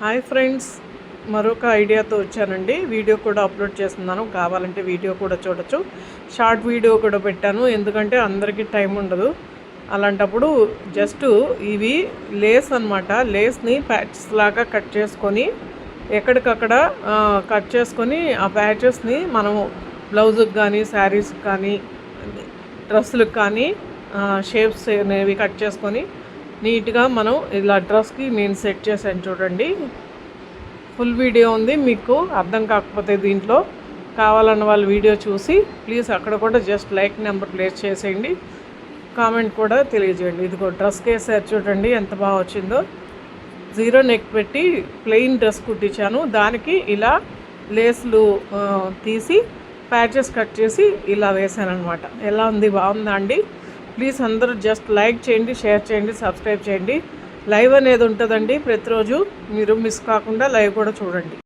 Hi friends, మరొక ఐడియాతో వచ్చానండి. Video కూడా అప్లోడ్ చేస్తున్నాను, కావాలంటే వీడియో కూడా చూడొచ్చు. షార్ట్ వీడియో కూడా పెట్టాను, ఎందుకంటే అందరికీ టైం ఉండదు. అలాంటప్పుడు జస్ట్ ఇవి లేస్ అనమాట. లేస్ని ప్యాచెస్ లాగా కట్ చేసుకొని ఎక్కడికక్కడ కట్ చేసుకొని ఆ ప్యాచెస్ని మనము బ్లౌజుకి కానీ శారీస్కి కానీ డ్రెస్సులకు కానీ షేప్స్ అనేవి కట్ చేసుకొని నీట్గా మనం ఇలా డ్రెస్కి నేను సెట్ చేశాను చూడండి. ఫుల్ వీడియో ఉంది, మీకు అర్థం కాకపోతే దీంట్లో కావాలన్న వాళ్ళు వీడియో చూసి ప్లీజ్ అక్కడ కూడా జస్ట్ లైక్ నెంబర్ ప్లేస్ చేసేయండి, కామెంట్ కూడా తెలియజేయండి. ఇదిగో డ్రెస్కి వేసారు చూడండి ఎంత బాగా వచ్చిందో. జీరో నెక్ పెట్టి ప్లెయిన్ డ్రెస్ కుట్టించాను, దానికి ఇలా లేస్లు తీసి ప్యాచెస్ కట్ చేసి ఇలా వేసాను అనమాట. ఎలా ఉంది, బాగుందా అండి? ప్లీజ్ అందరూ జస్ట్ లైక్ చేయండి, షేర్ చేయండి, సబ్స్క్రైబ్ చేయండి. లైవ్ అనేది ఉంటుందండి ప్రతిరోజు, మీరు మిస్ కాకుండా లైవ్ కూడా చూడండి.